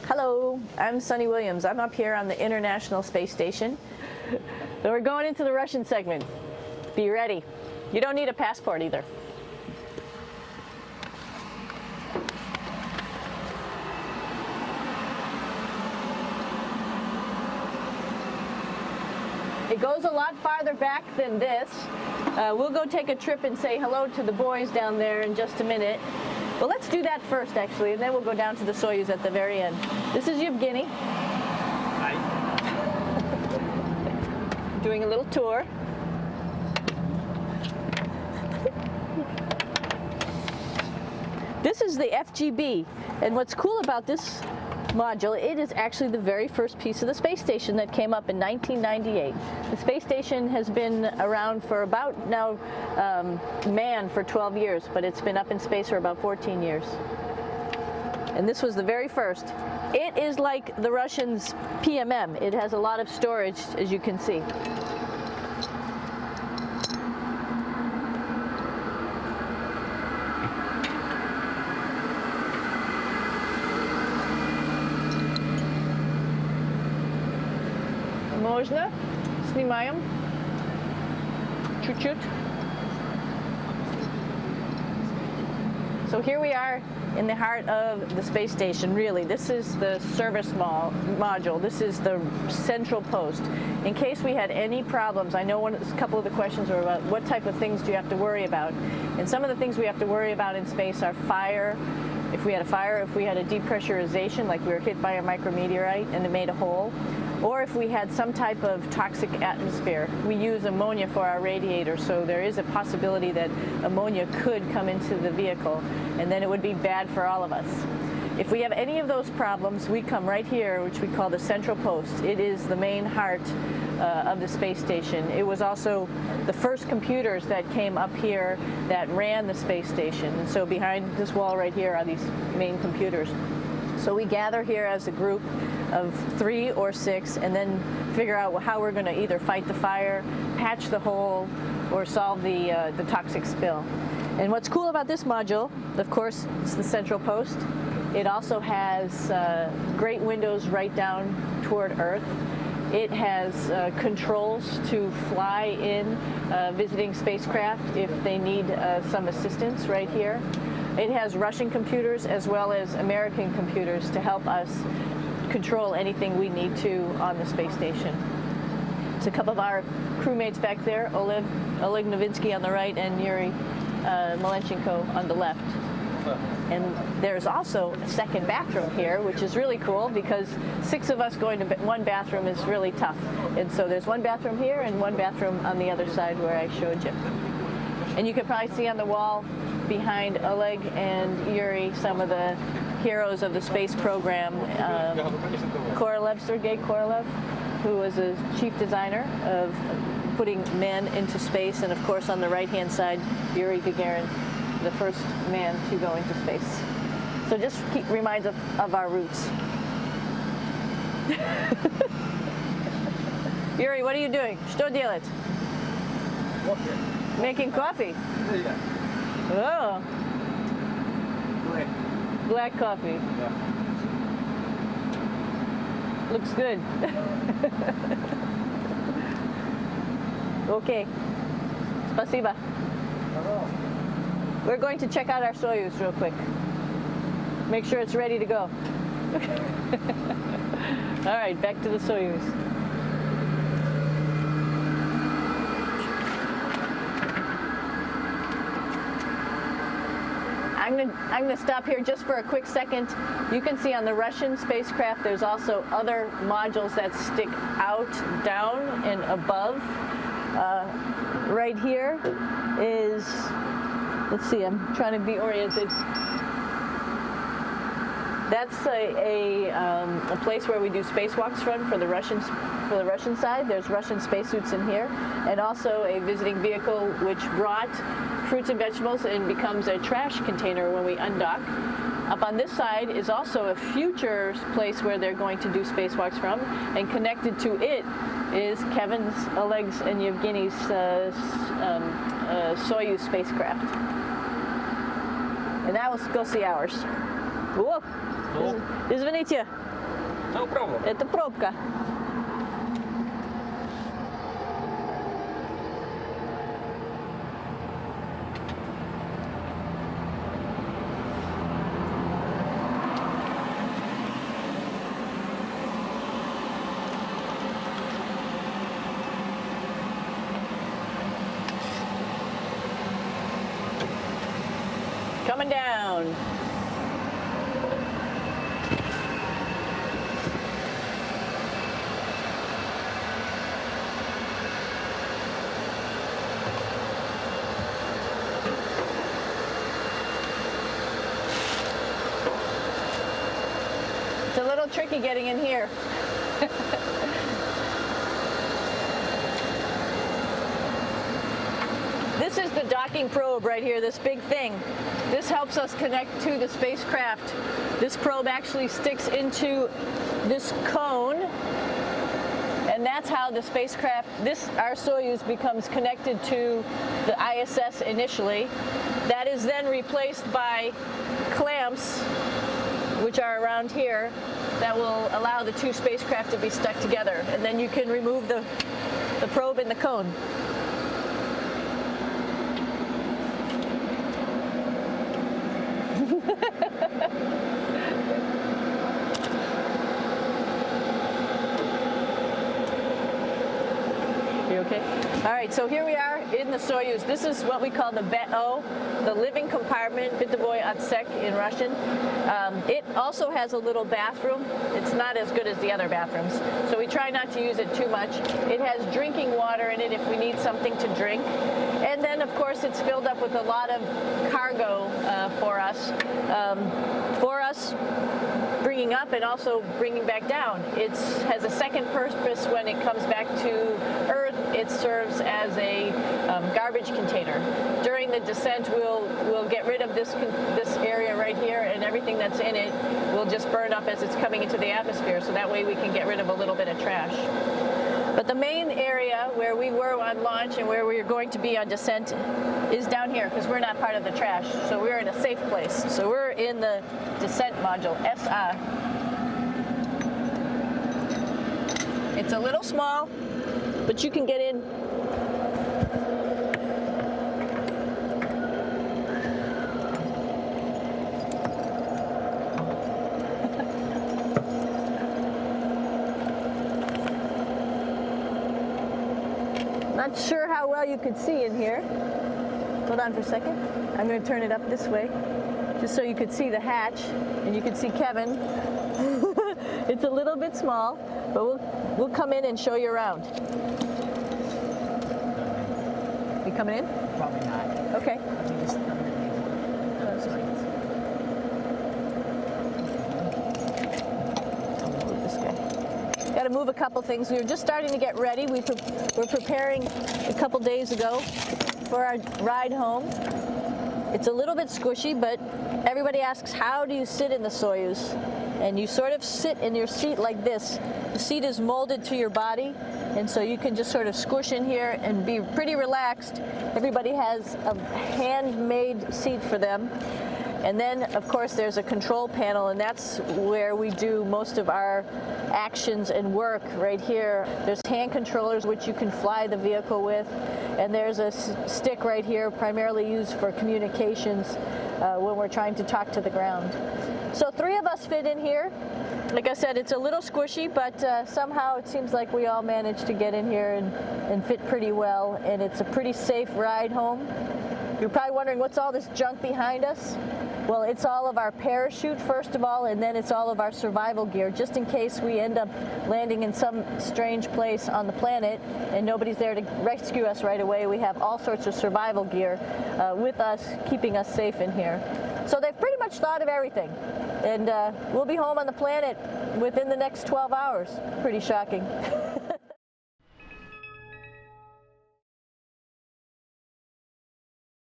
Hello, I'm Suni Williams. I'm up here on the International Space Station. So we're going into the Russian segment. Be ready. You don't need a passport either. It goes a lot farther back than this. We'll go take a trip and say hello to the boys down there in just a minute. Well, let's do that first, actually, and then we'll go down to the Soyuz at the very end. This is Yevgeny. Hi. Doing a little tour. This is the FGB, and what's cool about this module, it is actually the very first piece of the space station that came up in 1998. The space station has been around for about now manned for 12 years, but it's been up in space for about 14 years. And this was the very first. It is like the Russians' PMM. It has a lot of storage, as you can see. Можно? Снимаем. Чуть-чуть. So here we are in the heart of the space station, really. This is the service module. This is the central post. In case we had any problems, I know a couple of the questions were about what type of things do you have to worry about. And some of the things we have to worry about in space are fire. If we had a fire, if we had a depressurization, like we were hit by a micrometeorite and it made a hole, or if we had some type of toxic atmosphere. We use ammonia for our radiator, so there is a possibility that ammonia could come into the vehicle, and then it would be bad for all of us. If we have any of those problems, we come right here, which we call the central post. It is the main heart of the space station. It was also the first computers that came up here that ran the space station. And so behind this wall right here are these main computers. So we gather here as a group of 3 or 6 and then figure out how we're going to either fight the fire, patch the hole, or solve the toxic spill. And what's cool about this module, of course, it's the central post. It also has great windows right down toward Earth. It has controls to fly in visiting spacecraft if they need some assistance right here. It has Russian computers as well as American computers to help us control anything we need to on the space station. There's a couple of our crewmates back there, Oleg Novinsky on the right and Yuri Malenchenko on the left. And there's also a second bathroom here, which is really cool because 6 of us going to one bathroom is really tough. And so there's one bathroom here and one bathroom on the other side where I showed you. And you can probably see on the wall behind Oleg and Yuri some of the heroes of the space program. Sergei Korolev, who was a chief designer of putting men into space, and of course on the right-hand side, Yuri Gagarin, the first man to go into space. So just reminds us of our roots. Yuri, what are you doing? Что делать? Making coffee. Oh. Black coffee. Yeah. Looks good. Okay. Спасибо. We're going to check out our Soyuz real quick. Make sure it's ready to go. All right, back to the Soyuz. I'm going to stop here just for a quick second. You can see on the Russian spacecraft there's also other modules that stick out, down, and above. Right here is, let's see, I'm trying to be oriented. That's a place where we do spacewalks from for the Russian side. There's Russian spacesuits in here, and also a visiting vehicle which brought fruits and vegetables and becomes a trash container when we undock. Up on this side is also a future place where they're going to do spacewalks from, and connected to it is Kevin's, Oleg's, and Yevgeny's Soyuz spacecraft. And now let's go see ours. Whoa. Извините. No problem. Это пробка. Coming down. It's a little tricky getting in here. This is the docking probe right here, this big thing. This helps us connect to the spacecraft. This probe actually sticks into this cone, and that's how the spacecraft, our Soyuz, becomes connected to the ISS initially. That is then replaced by clamps, which are around here, that will allow the two spacecraft to be stuck together. And then you can remove the probe in the cone. You okay? All right, so here we are in the Soyuz. This is what we call the BEO, the living compartment, bytovой отсек in Russian. It also has a little bathroom. It's not as good as the other bathrooms, so we try not to use it too much. It has drinking water in it if we need something to drink. And then, of course, it's filled up with a lot of cargo for us bringing up and also bringing back down. It has a second purpose when it comes back to Earth. It serves as a garbage container. During the descent, we'll get rid of this area right here, and everything that's in it will just burn up as it's coming into the atmosphere, so that way we can get rid of a little bit of trash. But the main area where we were on launch and where we are going to be on descent is down here, because we're not part of the trash. So we're in a safe place. So we're in the descent module, SA. It's a little small, but you can get in. Not sure how well you could see in here. Hold on for a second. I'm going to turn it up this way, just so you could see the hatch, and you could see Kevin. It's a little bit small, but we'll come in and show you around. You coming in? Probably not. Okay. Got to move a couple things. We were just starting to get ready. We're preparing a couple days ago for our ride home. It's a little bit squishy, but everybody asks, how do you sit in the Soyuz? And you sort of sit in your seat like this. The seat is molded to your body, and so you can just sort of squish in here and be pretty relaxed. Everybody has a handmade seat for them. And then, of course, there's a control panel, and that's where we do most of our actions and work right here. There's hand controllers, which you can fly the vehicle with, and there's a stick right here, primarily used for communications when we're trying to talk to the ground. So 3 of us fit in here. Like I said, it's a little squishy, but somehow it seems like we all managed to get in here and fit pretty well, and it's a pretty safe ride home. You're probably wondering, what's all this junk behind us? Well, it's all of our parachute, first of all, and then it's all of our survival gear, just in case we end up landing in some strange place on the planet and nobody's there to rescue us right away. We have all sorts of survival gear with us, keeping us safe in here. So they've pretty much thought of everything. And we'll be home on the planet within the next 12 hours. Pretty shocking.